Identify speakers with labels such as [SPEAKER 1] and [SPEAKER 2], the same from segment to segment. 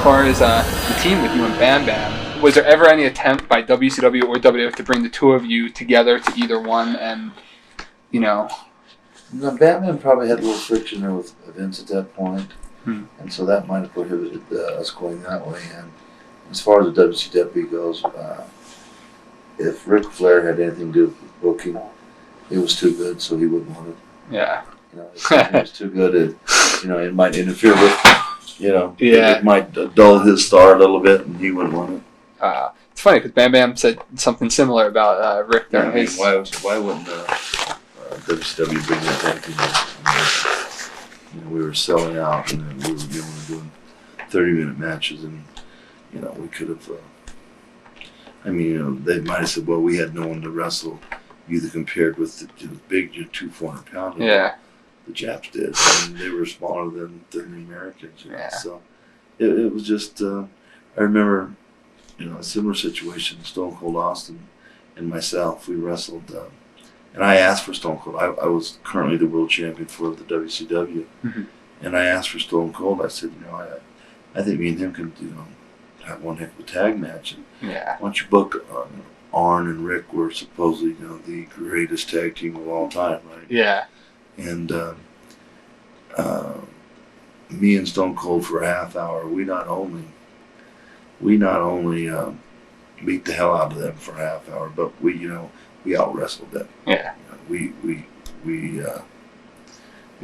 [SPEAKER 1] far as the team with you and Bam Bam, was there ever any attempt by WCW or WWF to bring the two of you together to either one and, you know...
[SPEAKER 2] No, Bam Bam probably had a little friction there with Vince at that point, and so that might have prohibited us going that way. And as far as the WCW goes, if Ric Flair had anything to do with booking, it was too good, so he wouldn't want it.
[SPEAKER 1] Yeah.
[SPEAKER 2] You know, if it was too good, it might interfere with,
[SPEAKER 1] Yeah.
[SPEAKER 2] it might dull his star a little bit, and he wouldn't want it.
[SPEAKER 1] It's funny because Bam Bam said something similar about Rick during his...
[SPEAKER 2] Why wouldn't WCW bring that tag team? We were selling out, and we were doing 30-minute matches, and we could have. They might have said, "Well, we had no one to wrestle either compared with the big 400-pounder."
[SPEAKER 1] Yeah.
[SPEAKER 2] The Japs did, and they were smaller than the Americans.
[SPEAKER 1] Yeah.
[SPEAKER 2] So it was just. I remember, a similar situation. Stone Cold Austin and myself, we wrestled. And I asked for Stone Cold. I was currently the world champion for the WCW.
[SPEAKER 1] Mm-hmm.
[SPEAKER 2] And I asked for Stone Cold. I said, I think me and him can, have one heck of a tag match. And
[SPEAKER 1] yeah.
[SPEAKER 2] once you book, Arn and Rick were supposedly, the greatest tag team of all time, right?
[SPEAKER 1] Yeah.
[SPEAKER 2] And me and Stone Cold for a half hour, we not only beat the hell out of them for a half hour, but we out wrestled them.
[SPEAKER 1] Yeah.
[SPEAKER 2] We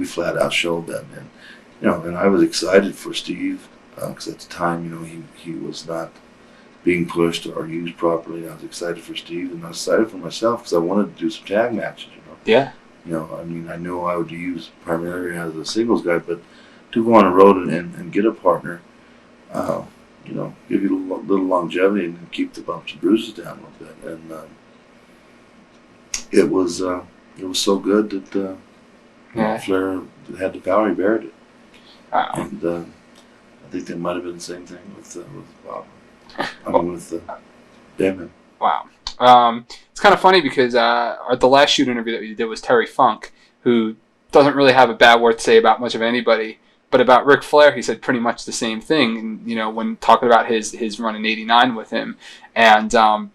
[SPEAKER 2] flat out showed them, and and I was excited for Steve because at the time, he was not being pushed or used properly. I was excited for Steve, and I was excited for myself because I wanted to do some tag matches.
[SPEAKER 1] Yeah.
[SPEAKER 2] I know I would use primarily as a singles guy, but to go on the road and get a partner, give you a little longevity and keep the bumps and bruises down a little bit, and. It was so good that Flair had the power, he buried it.
[SPEAKER 1] Wow.
[SPEAKER 2] And I think that might have been the same thing with Bob. With Damon.
[SPEAKER 1] Wow. It's kind of funny because the last shoot interview that we did was Terry Funk, who doesn't really have a bad word to say about much of anybody. But about Ric Flair, he said pretty much the same thing. And, when talking about his run in '89 with him, and I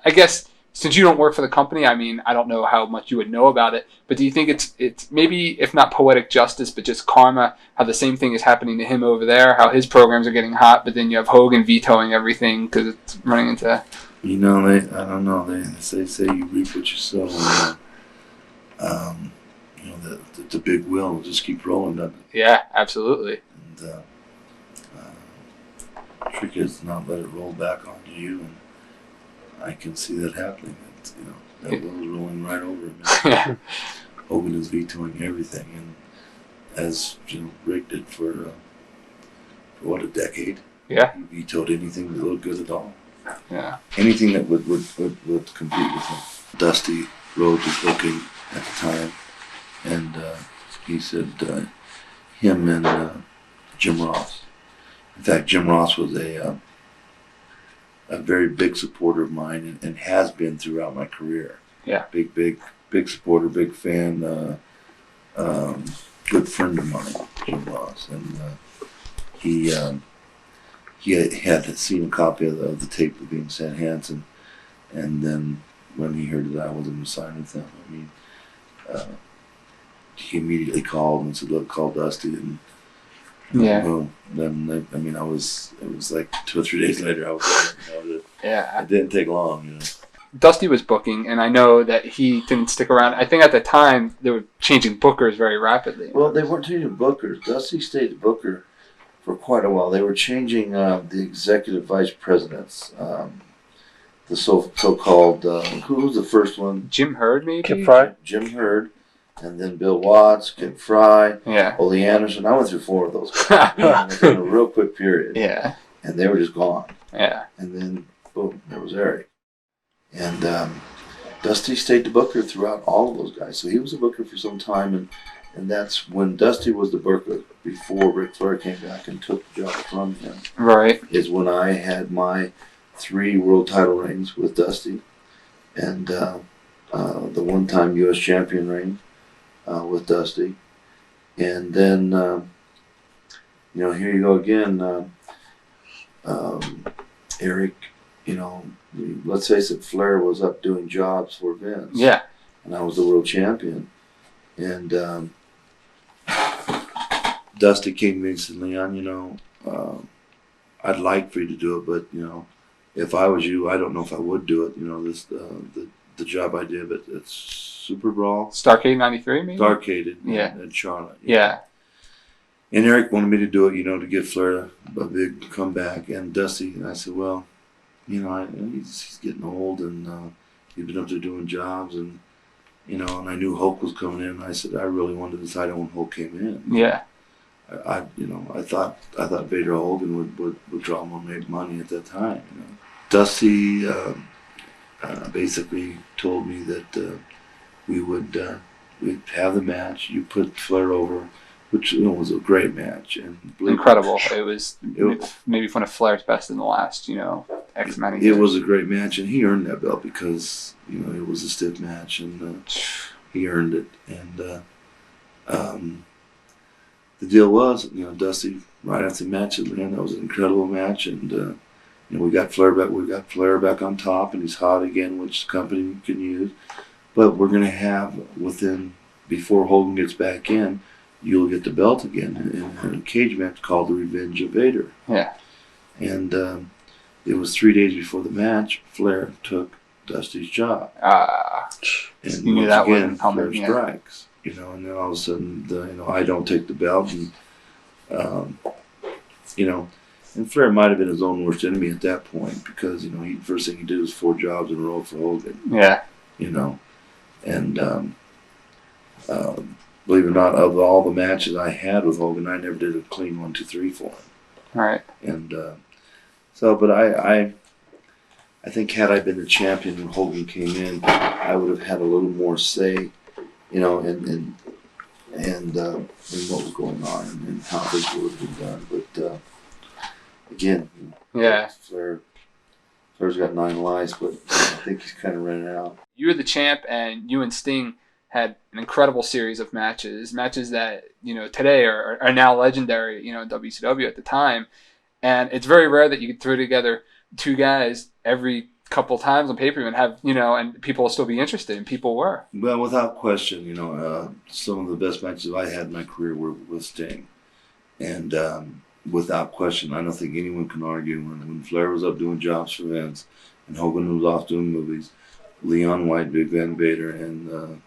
[SPEAKER 1] guess. Since you don't work for the company, I don't know how much you would know about it, but do you think it's maybe, if not poetic justice, but just karma, how the same thing is happening to him over there, how his programs are getting hot, but then you have Hogan vetoing everything because it's running into...
[SPEAKER 2] I don't know, they say you reap what you sow, and, the big wheel will just keep rolling, doesn't it?
[SPEAKER 1] Yeah, absolutely.
[SPEAKER 2] And trick is not let it roll back onto you, and I can see that happening. That wheel's rolling right over him.
[SPEAKER 1] Yeah.
[SPEAKER 2] Hogan is vetoing everything, and as Rick did for a decade.
[SPEAKER 1] Yeah.
[SPEAKER 2] He vetoed anything that looked good at all.
[SPEAKER 1] Yeah.
[SPEAKER 2] Anything that would compete with him. Dusty Rhodes was looking at the time, and he said him and Jim Ross. In fact, Jim Ross was a very big supporter of mine and has been throughout my career.
[SPEAKER 1] Yeah.
[SPEAKER 2] Big supporter, big fan, good friend of mine, Jim Ross. And he had seen a copy of the tape of being Stan Hansen, and then when he heard that I wasn't going to sign with them, he immediately called and said, "Look, call Dusty." And boom. Then it was like 2 or 3 days later. I was
[SPEAKER 1] yeah.
[SPEAKER 2] It didn't take long,
[SPEAKER 1] Dusty was booking, and I know that he didn't stick around. I think at the time they were changing bookers very rapidly.
[SPEAKER 2] Well, they weren't changing bookers. Dusty stayed the booker for quite a while. They were changing the executive vice presidents. The so-called who was the first one?
[SPEAKER 1] Jim Herd, maybe.
[SPEAKER 3] Kip Fry.
[SPEAKER 2] Jim Herd. And then Bill Watts, Kip Fry,
[SPEAKER 1] yeah.
[SPEAKER 2] Ole Anderson. I went through 4 of those guys within a real quick period.
[SPEAKER 1] Yeah.
[SPEAKER 2] And they were just gone.
[SPEAKER 1] Yeah.
[SPEAKER 2] And then, boom, there was Eric. And Dusty stayed the booker throughout all of those guys. So he was a booker for some time. And that's when Dusty was the booker, before Ric Flair came back and took the job from him.
[SPEAKER 1] Right.
[SPEAKER 2] Is when I had my 3 world title reigns with Dusty. And the one-time U.S. champion reign. With Dusty, and then here you go again. Eric, let's face it, Flair was up doing jobs for Vince.
[SPEAKER 1] Yeah.
[SPEAKER 2] And I was the world champion. And Dusty came to me and said, Leon, I'd like for you to do it, but, if I was you, I don't know if I would do it. The job I did, but it's Super Brawl.
[SPEAKER 1] Starrcade 93, maybe?
[SPEAKER 2] Starrcade
[SPEAKER 1] yeah.
[SPEAKER 2] in Charlotte.
[SPEAKER 1] Yeah.
[SPEAKER 2] And Eric wanted me to do it, to get Flair a big comeback. And Dusty, and I said, well, he's getting old, and he's been up there doing jobs, and and I knew Hulk was coming in. And I said I really wanted to decide on when Hulk came in.
[SPEAKER 1] Yeah.
[SPEAKER 2] I thought Vader or Hogan would draw more make money at that time. Dusty basically told me that we'd have the match. You put Flair over, which was a great match and
[SPEAKER 1] incredible. It was maybe one of Flair's best in the last X amount of years.
[SPEAKER 2] It was a great match, and he earned that belt because it was a stiff match, and he earned it. And the deal was, Dusty right after the match said, "Man, that was an incredible match," and we got Flair back. We got Flair back on top, and he's hot again, which the company can use. But we're going to have before Hogan gets back in, you'll get the belt again in a cage match called the Revenge of Vader.
[SPEAKER 1] Yeah.
[SPEAKER 2] And it was 3 days before the match. Flair took Dusty's job. And
[SPEAKER 1] you knew that
[SPEAKER 2] again,
[SPEAKER 1] Flair
[SPEAKER 2] strikes. And then all of a sudden, I don't take the belt, and and Flair might have been his own worst enemy at that point because first thing he did was 4 jobs in a row for Hogan.
[SPEAKER 1] Yeah.
[SPEAKER 2] And believe it or not, of all the matches I had with Hogan, I never did a clean 1, 2, 3 for him.
[SPEAKER 1] Right.
[SPEAKER 2] And but I think had I been the champion when Hogan came in, I would have had a little more say, in what was going on and how things would have been done. But again,
[SPEAKER 1] yeah,
[SPEAKER 2] Flair's got 9 lives, but I think he's kind of running out.
[SPEAKER 1] You were the champ, and you and Sting had an incredible series of matches that today are now legendary. In WCW at the time, and it's very rare that you could throw together 2 guys every couple times on pay-per-view and have and people will still be interested, and people were.
[SPEAKER 2] Well, without question, some of the best matches I had in my career were with Sting, and without question, I don't think anyone can argue when Flair was up doing jobs for Vince and Hogan was off doing movies. Leon White, Big Van Vader, and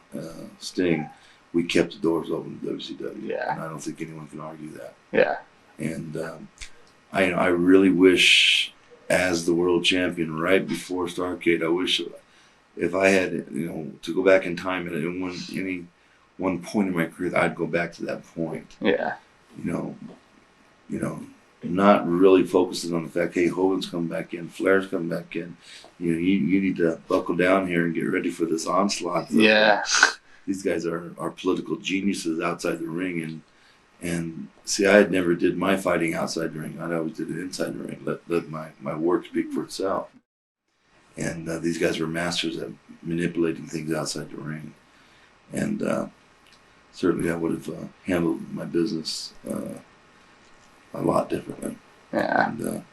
[SPEAKER 2] Sting, we kept the doors open to WCW.
[SPEAKER 1] Yeah.
[SPEAKER 2] And I don't think anyone can argue that.
[SPEAKER 1] Yeah.
[SPEAKER 2] And I really wish, as the world champion right before Starrcade, I wish if I had to go back in time at any one point in my career, I'd go back to that point.
[SPEAKER 1] Yeah.
[SPEAKER 2] Not really focusing on the fact, hey, Hogan's coming back in, Flair's coming back in. You need to buckle down here and get ready for this onslaught.
[SPEAKER 1] Yeah.
[SPEAKER 2] These guys are political geniuses outside the ring, and see, I had never did my fighting outside the ring. I always did it inside the ring. Let my work speak for itself. And these guys were masters at manipulating things outside the ring. And certainly I would have handled my business a lot differently.
[SPEAKER 1] Yeah.
[SPEAKER 2] And,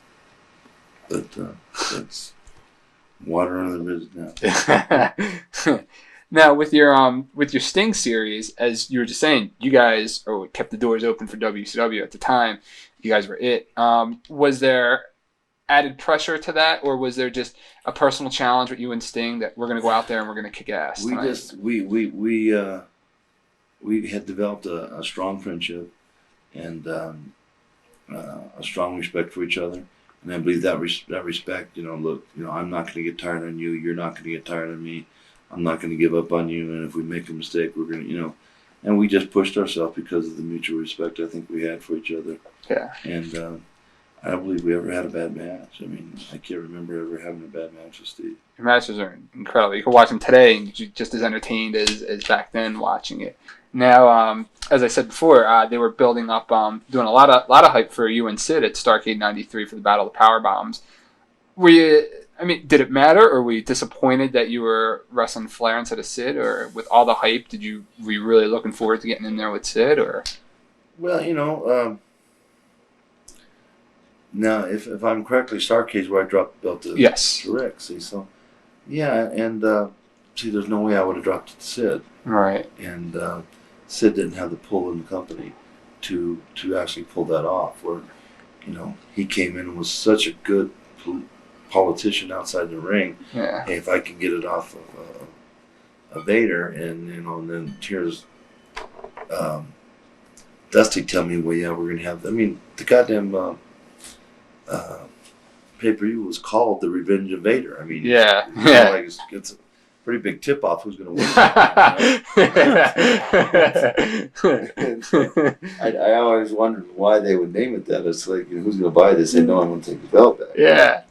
[SPEAKER 2] but that's water under the bridge now.
[SPEAKER 1] Now with your Sting series, as you were just saying, you guys kept the doors open for WCW at the time. You guys were it. Was there added pressure to that, or was there just a personal challenge with you and Sting that we're going to go out there and we're going to kick ass tonight?
[SPEAKER 2] We had developed a strong friendship and a strong respect for each other. And I believe that respect, look, I'm not going to get tired on you. You're not going to get tired of me. I'm not going to give up on you. And if we make a mistake, we're going to, and we just pushed ourselves because of the mutual respect I think we had for each other.
[SPEAKER 1] Yeah.
[SPEAKER 2] And I don't believe we ever had a bad match. I mean, I can't remember ever having a bad match with Steve.
[SPEAKER 1] Your matches are incredible. You can watch them today and you're just as entertained as back then watching it. Now, as I said before, they were building up, doing a lot of hype for you and Sid at Starrcade '93 for the Battle of the Powerbombs. Did it matter, or were you disappointed that you were wrestling Flair instead of Sid, or with all the hype, were you really looking forward to getting in there with Sid, or?
[SPEAKER 2] Well, Now, if I'm correctly, Starrcade's where I dropped the belt to,
[SPEAKER 1] Yes.
[SPEAKER 2] to Rick. See, so yeah, and see, there's no way I would have dropped it to Sid.
[SPEAKER 1] Right.
[SPEAKER 2] And Sid didn't have the pull in the company to actually pull that off. Where, you know, he came in and was such a good politician outside the ring.
[SPEAKER 1] Yeah.
[SPEAKER 2] Hey, if I can get it off of a Vader, and you know, and then here's Dusty tell me, well, yeah, we're gonna have. I mean, the goddamn pay-per-view was called The Revenge of Vader. I mean,
[SPEAKER 1] Yeah.
[SPEAKER 2] you know,
[SPEAKER 1] Yeah.
[SPEAKER 2] like it's a pretty big tip-off who's gonna win. I always wondered why they would name it that. It's like, you know, who's gonna buy this? They know I'm gonna take the belt back.
[SPEAKER 1] Yeah.